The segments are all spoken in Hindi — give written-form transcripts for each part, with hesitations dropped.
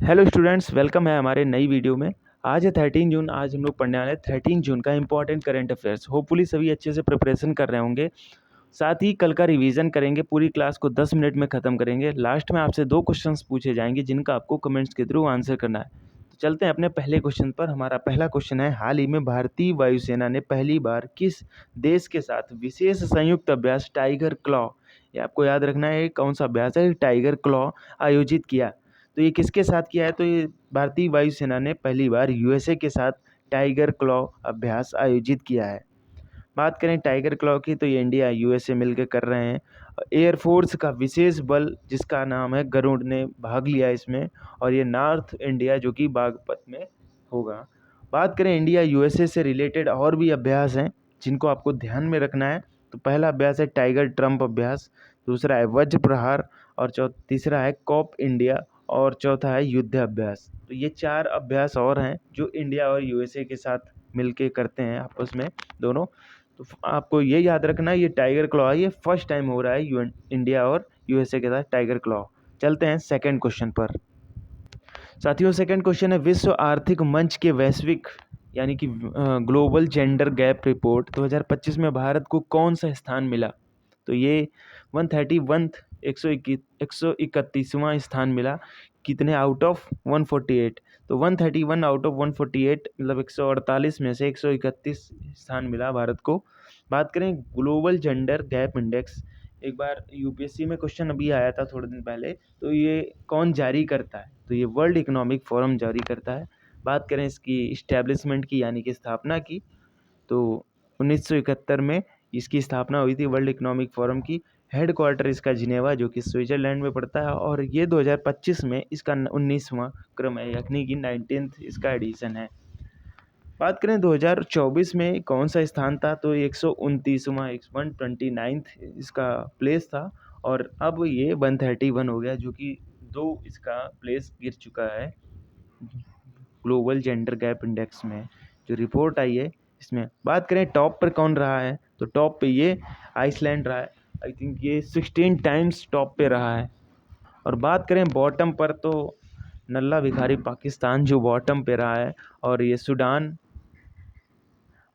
हेलो स्टूडेंट्स, वेलकम है हमारे नई वीडियो में। आज है 13 जून। आज हम लोग पढ़ने वाले हैं 13 जून का इंपॉर्टेंट करंट अफेयर्स। होपफुली सभी अच्छे से प्रिपरेशन कर रहे होंगे। साथ ही कल का रिवीजन करेंगे। पूरी क्लास को 10 मिनट में ख़त्म करेंगे। लास्ट में आपसे 2 क्वेश्चंस पूछे जाएंगे जिनका आपको कमेंट्स के थ्रू आंसर करना है। तो चलते हैं अपने पहले क्वेश्चन पर। हमारा पहला क्वेश्चन है, हाल ही में भारतीय वायुसेना ने पहली बार किस देश के साथ विशेष संयुक्त अभ्यास टाइगर क्लॉ, ये आपको याद रखना है कौन सा अभ्यास है, टाइगर क्लॉ आयोजित किया। तो ये किसके साथ किया है? तो ये भारतीय वायुसेना ने पहली बार यूएसए के साथ टाइगर क्लॉ अभ्यास आयोजित किया है। बात करें टाइगर क्लॉ की, तो ये इंडिया यूएसए मिलकर कर रहे हैं। एयरफोर्स का विशेष बल जिसका नाम है गरुड़ ने भाग लिया इसमें, और ये नॉर्थ इंडिया जो कि बागपत में होगा। बात करें इंडिया यूएसए से रिलेटेड और भी अभ्यास हैं जिनको आपको ध्यान में रखना है। तो पहला अभ्यास है टाइगर ट्रम्प अभ्यास, दूसरा है वज्र प्रहार, और तीसरा है कॉप इंडिया, और चौथा है युद्ध अभ्यास। तो ये 4 अभ्यास और हैं जो इंडिया और यूएसए के साथ मिलके करते हैं आपस में दोनों। तो आपको ये याद रखना है, ये टाइगर क्लॉ है, ये फर्स्ट टाइम हो रहा है इंडिया और यूएसए के साथ टाइगर क्लॉ। चलते हैं सेकंड क्वेश्चन पर। साथियों, सेकंड क्वेश्चन है, विश्व आर्थिक मंच के वैश्विक यानी कि ग्लोबल जेंडर गैप रिपोर्ट 2025 में भारत को कौन सा स्थान मिला? तो ये 131 131वां स्थान मिला। कितने आउट ऑफ 148? तो 131 आउट ऑफ 148 मतलब 148 में से 131 स्थान मिला भारत को। बात करें ग्लोबल जेंडर गैप इंडेक्स, एक बार यूपीएससी में क्वेश्चन अभी आया था थोड़े दिन पहले, तो ये कौन जारी करता है? तो ये वर्ल्ड इकोनॉमिक फोरम जारी करता है। बात करें इसकी इस्टेब्लिशमेंट की यानी कि स्थापना की, तो 1971 में इसकी स्थापना हुई थी वर्ल्ड इकोनॉमिक फोरम की। हेड क्वार्टर इसका जिनेवा जो कि स्विट्जरलैंड में पड़ता है, और ये 2025 में इसका 19वां क्रम है यानी कि 19th इसका एडिशन है। बात करें 2024 में कौन सा स्थान था, तो 129वां 129th इसका प्लेस था, और अब ये 131 हो गया जो कि 2 इसका प्लेस गिर चुका है ग्लोबल जेंडर गैप इंडेक्स में जो रिपोर्ट आई है इसमें। बात करें टॉप पर कौन रहा है, तो टॉप पे ये आइसलैंड रहा है। आई थिंक ये 16 टाइम्स टॉप पे रहा है। और बात करें बॉटम पर, तो नल्ला भिखारी पाकिस्तान जो बॉटम पे रहा है, और ये सूडान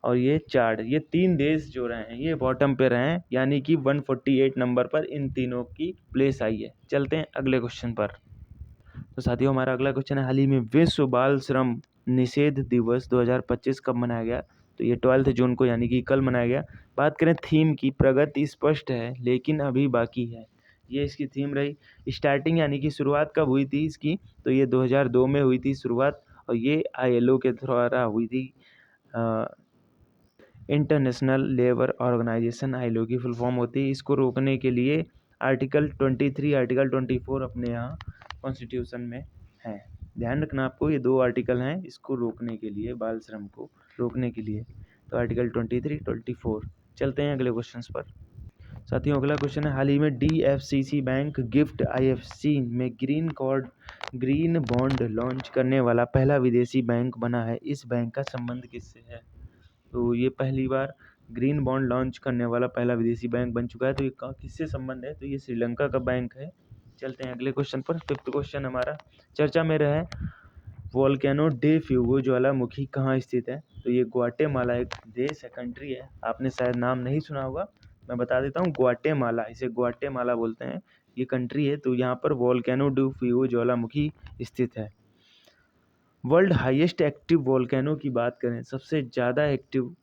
और ये चाड, ये 3 देश जो रहे हैं ये बॉटम पे रहे हैं, यानी कि 148 नंबर पर इन तीनों की प्लेस आई है। चलते हैं अगले क्वेश्चन पर। तो साथियों, हमारा अगला क्वेश्चन है, हाल ही में विश्व बाल श्रम निषेध दिवस 2025 कब मनाया गया? तो ये 12 जून को यानी कि कल मनाया गया। बात करें थीम की, प्रगति स्पष्ट है लेकिन अभी बाकी है, ये इसकी थीम रही। स्टार्टिंग यानी कि शुरुआत कब हुई थी इसकी? तो ये 2002 में हुई थी शुरुआत, और ये आईएलओ के द्वारा हुई थी। इंटरनेशनल लेबर ऑर्गेनाइजेशन आईएलओ की फुल फॉर्म होती है। इसको रोकने के लिए आर्टिकल 23 आर्टिकल 24 अपने यहाँ कॉन्स्टिट्यूशन में है। ध्यान रखना आपको, ये 2 आर्टिकल हैं इसको रोकने के लिए, बाल श्रम को रोकने के लिए। तो आर्टिकल 23 24। चलते हैं अगले क्वेश्चन पर। साथियों, अगला क्वेश्चन है, हाल ही में डीएफसीसी बैंक गिफ्ट आईएफसी में ग्रीन बॉन्ड लॉन्च करने वाला पहला विदेशी बैंक बना है। इस बैंक का संबंध किससे है? तो ये पहली बार ग्रीन बॉन्ड लॉन्च करने वाला पहला विदेशी बैंक बन चुका है। तो ये किससे संबंध है? तो ये श्रीलंका का बैंक है। चलते हैं अगले क्वेश्चन पर। फिफ्थ क्वेश्चन हमारा चर्चा में रहा है, वोल्केनो डे फ्यूगो ज्वालामुखी कहाँ स्थित है? तो ये ग्वाटेमाला एक देश है, कंट्री है, आपने शायद नाम नहीं सुना होगा, मैं बता देता हूँ। ग्वाटेमाला, इसे ग्वाटेमाला बोलते हैं, ये कंट्री है। तो यहाँ पर वोल्केनो डे फ्यूगो ज्वालामुखी स्थित है। वर्ल्ड हाईएस्ट एक्टिव वोल्केनो की बात करें, सबसे ज़्यादा एक्टिव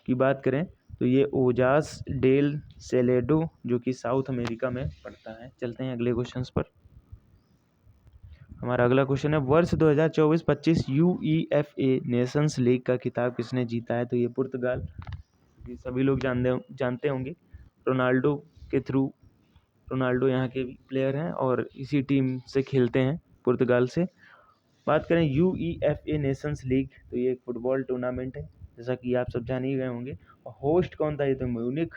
की बात करें, तो ये ओजास डेल सेलेडो जो कि साउथ अमेरिका में पड़ता है। चलते हैं अगले क्वेश्चन पर। हमारा अगला क्वेश्चन है, वर्ष 2024-25 यूईएफए नेशंस लीग का खिताब किसने जीता है? तो ये पुर्तगाल, ये सभी लोग जानते होंगे रोनाल्डो के थ्रू। रोनाल्डो यहाँ के प्लेयर हैं और इसी टीम से खेलते हैं, पुर्तगाल से। बात करें यूईएफए नेशंस लीग, तो ये एक फुटबॉल टूर्नामेंट है जैसा कि आप सब जान ही गए होंगे। और होस्ट कौन था? ये तो म्यूनिख।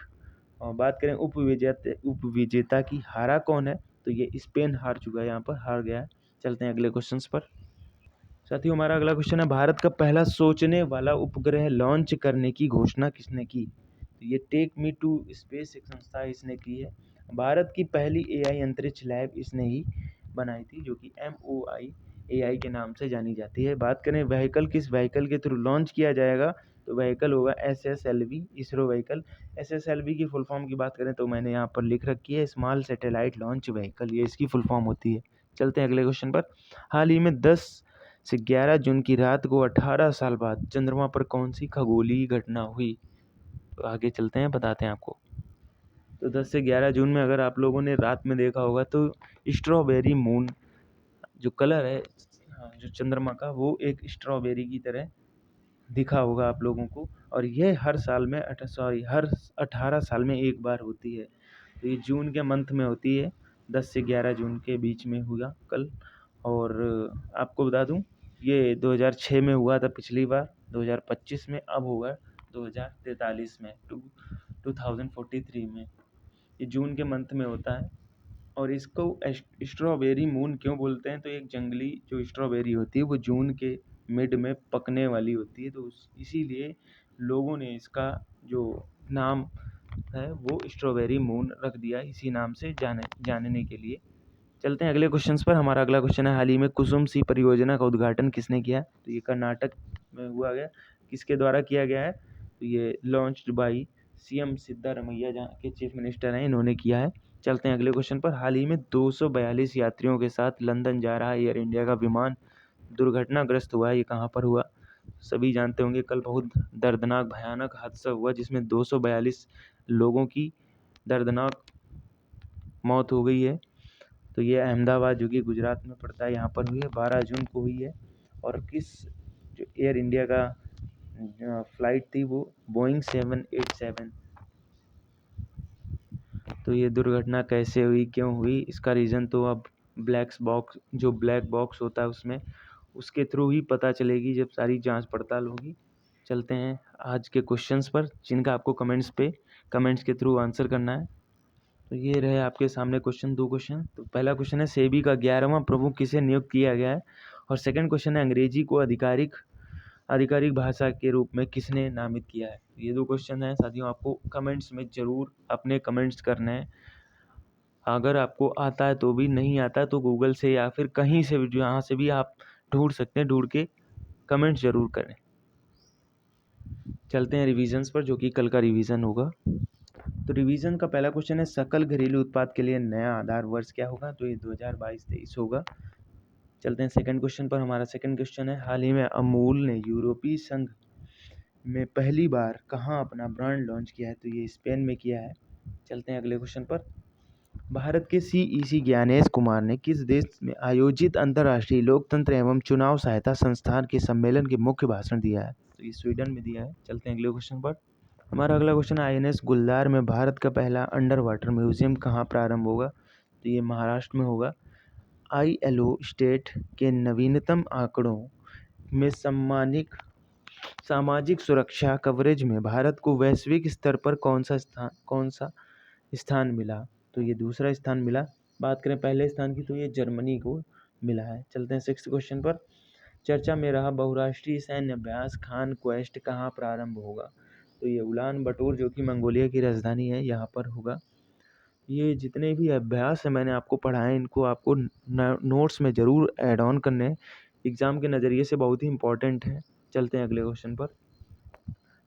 और बात करें उपविजेता की, हारा कौन है? तो ये स्पेन हार चुका है, यहाँ पर हार गया है। चलते हैं अगले क्वेश्चन पर। साथियों, हमारा अगला क्वेश्चन है, भारत का पहला सोचने वाला उपग्रह लॉन्च करने की घोषणा किसने की? तो ये टेक मी टू स्पेस एक संस्था इसने की है। भारत की पहली एआई अंतरिक्ष लैब इसने ही बनाई थी, जो कि MOI के नाम से जानी जाती है। बात करें व्हीकल, किस व्हीकल के थ्रू लॉन्च किया जाएगा, तो व्हीकल होगा SSLV, इसरो व्हीकल। SSLV की फुल फॉर्म की बात करें तो मैंने यहाँ पर लिख रखी है, स्मॉल सैटेलाइट लॉन्च व्हीकल, ये इसकी फुल फॉर्म होती है। चलते हैं अगले क्वेश्चन पर। हाल ही में 10 से 11 जून की रात को 18 साल बाद चंद्रमा पर कौन सी खगोलीय घटना हुई? तो आगे चलते हैं, बताते हैं आपको। तो 10 से 11 जून में अगर आप लोगों ने रात में देखा होगा तो स्ट्रॉबेरी मून जो कलर है, जो चंद्रमा का, वो एक स्ट्रॉबेरी की तरह दिखा होगा आप लोगों को। और ये हर साल में हर 18 साल में एक बार होती है। तो ये जून के मंथ में होती है, 10 से 11 जून के बीच में हुआ कल। और आपको बता दूं, ये 2006 में हुआ था पिछली बार, 2025 में, अब होगा 2043 में, 2043 में। ये जून के मंथ में होता है। और इसको स्ट्रॉबेरी मून क्यों बोलते हैं, तो एक जंगली जो स्ट्रॉबेरी होती है वो जून के मिड में पकने वाली होती है, तो इसीलिए लोगों ने इसका जो नाम है वो स्ट्रॉबेरी मून रख दिया, इसी नाम से जानने के लिए। चलते हैं अगले क्वेश्चंस पर। हमारा अगला क्वेश्चन है, हाल ही में कुसुम सी परियोजना का उद्घाटन किसने किया? तो ये कर्नाटक में हुआ गया। किसके द्वारा किया गया है? तो ये लॉन्च्ड बाई CM सिद्धारमैया, जहाँ के चीफ मिनिस्टर हैं, इन्होंने किया है। चलते हैं अगले क्वेश्चन पर। हाल ही में 242 यात्रियों के साथ लंदन जा रहा एयर इंडिया का विमान दुर्घटनाग्रस्त हुआ है, ये कहाँ पर हुआ? सभी जानते होंगे, कल बहुत दर्दनाक भयानक हादसा हुआ जिसमें 242 लोगों की दर्दनाक मौत हो गई है। तो ये अहमदाबाद, जो कि गुजरात में पड़ता है, यहाँ पर हुई है, 12 जून को हुई है। और किस जो एयर इंडिया का फ्लाइट थी वो बोइंग 787। तो ये दुर्घटना कैसे हुई, क्यों हुई, इसका रीज़न तो अब ब्लैक बॉक्स होता है उसमें, उसके थ्रू ही पता चलेगी जब सारी जांच पड़ताल होगी। चलते हैं आज के क्वेश्चंस पर, जिनका आपको कमेंट्स के थ्रू आंसर करना है। तो ये रहे आपके सामने क्वेश्चन, 2 क्वेश्चन। तो पहला क्वेश्चन है, सेबी का 11वां प्रमुख किसे नियुक्त किया गया है? और सेकंड क्वेश्चन है, अंग्रेजी को आधिकारिक भाषा के रूप में किसने नामित किया है? ये 2 क्वेश्चन हैं साथियों, आपको कमेंट्स में ज़रूर अपने कमेंट्स करने हैं। अगर आपको आता है तो भी, नहीं आता है तो गूगल से या फिर कहीं से भी, जहाँ से भी आप ढूंढ सकते हैं, ढूंढ के कमेंट्स ज़रूर करें। चलते हैं रिविजन्स पर, जो कि कल का रिवीजन होगा। तो रिवीजन का पहला क्वेश्चन है, सकल घरेलू उत्पाद के लिए नया आधार वर्ष क्या होगा? तो ये 2022-23 होगा। चलते हैं सेकंड क्वेश्चन पर। हमारा सेकंड क्वेश्चन है, हाल ही में अमूल ने यूरोपीय संघ में पहली बार कहाँ अपना ब्रांड लॉन्च किया है? तो ये स्पेन में किया है। चलते हैं अगले क्वेश्चन पर। भारत के CEC ज्ञानेश कुमार ने किस देश में आयोजित अंतर्राष्ट्रीय लोकतंत्र एवं चुनाव सहायता संस्थान के सम्मेलन के मुख्य भाषण दिया है? तो ये स्वीडन में दिया है। चलते हैं अगले क्वेश्चन पर। हमारा अगला क्वेश्चन है, INS गुलदार में भारत का पहला अंडर वाटर म्यूजियम कहाँ प्रारंभ होगा? तो ये महाराष्ट्र में होगा। ILO स्टेट के नवीनतम आंकड़ों में सामाजिक सुरक्षा कवरेज में भारत को वैश्विक स्तर पर कौन सा स्थान मिला? तो ये दूसरा स्थान मिला। बात करें पहले स्थान की, तो ये जर्मनी को मिला है। चलते हैं सिक्स्थ क्वेश्चन पर। चर्चा में रहा बहुराष्ट्रीय सैन्य अभ्यास खान क्वेस्ट कहाँ प्रारंभ होगा? तो ये उलान बटोर, जो कि मंगोलिया की राजधानी है, यहाँ पर होगा। ये जितने भी अभ्यास है मैंने आपको पढ़ाए, इनको आपको नोट्स में ज़रूर ऐड ऑन करने, एग्ज़ाम के नज़रिए से बहुत ही इंपॉर्टेंट है। चलते हैं अगले क्वेश्चन पर।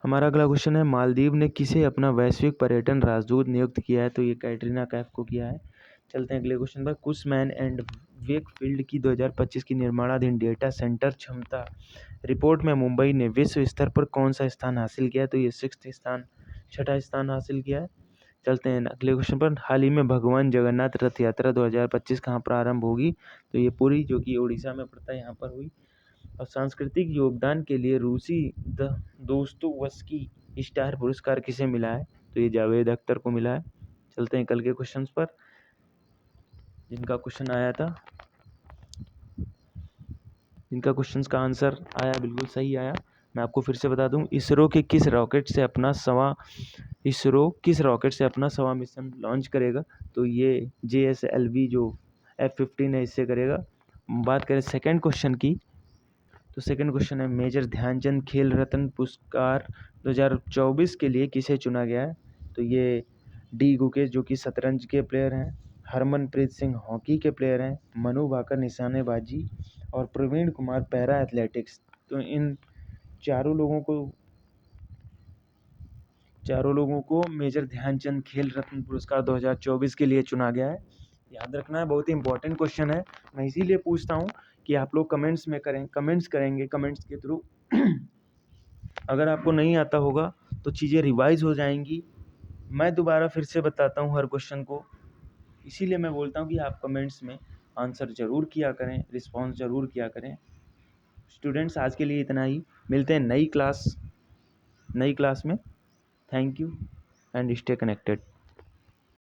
हमारा अगला क्वेश्चन है, मालदीव ने किसे अपना वैश्विक पर्यटन राजदूत नियुक्त किया है? तो ये कैटरीना कैफ को किया है। चलते हैं अगले क्वेश्चन पर। कुसमैन एंड वेकफील्ड की 2025 की निर्माणाधीन डेटा सेंटर क्षमता रिपोर्ट में मुंबई ने विश्व स्तर पर कौन सा स्थान हासिल किया? तो ये छठा स्थान हासिल किया है। चलते हैं अगले क्वेश्चन पर। हाल ही में भगवान जगन्नाथ रथ यात्रा 2025 कहाँ प्रारंभ होगी? तो ये पुरी, जो कि उड़ीसा में पड़ता है, यहाँ पर हुई। और सांस्कृतिक योगदान के लिए रूसी दोस्तोवस्की स्टार पुरस्कार किसे मिला है? तो ये जावेद अख्तर को मिला है। चलते हैं कल के क्वेश्चंस पर, जिनका क्वेश्चंस का आंसर आया बिल्कुल सही आया। मैं आपको फिर से बता दूं, इसरो किस रॉकेट से अपना 1वां मिशन लॉन्च करेगा? तो ये JSLV जो F-15 है, इससे करेगा। बात करें सेकंड क्वेश्चन की, तो सेकंड क्वेश्चन है, मेजर ध्यानचंद खेल रत्न पुरस्कार 2024 के लिए किसे चुना गया है? तो ये D गुकेश, जो कि शतरंज के प्लेयर हैं, हरमनप्रीत सिंह हॉकी के प्लेयर हैं, मनु भाकर निशानेबाजी और प्रवीण कुमार पैरा एथलेटिक्स। तो इन चारों लोगों को मेजर ध्यानचंद खेल रत्न पुरस्कार 2024 के लिए चुना गया है। याद रखना है, बहुत ही इंपॉर्टेंट क्वेश्चन है। मैं इसीलिए पूछता हूँ कि आप लोग कमेंट्स करेंगे कमेंट्स के थ्रू। अगर आपको नहीं आता होगा तो चीज़ें रिवाइज हो जाएंगी। मैं दोबारा फिर से बताता हूँ हर क्वेश्चन को, इसीलिए मैं बोलता हूँ कि आप कमेंट्स में आंसर ज़रूर किया करें, रिस्पॉन्स ज़रूर किया करें। स्टूडेंट्स, आज के लिए इतना ही। मिलते हैं नई क्लास में। Thank you and stay connected.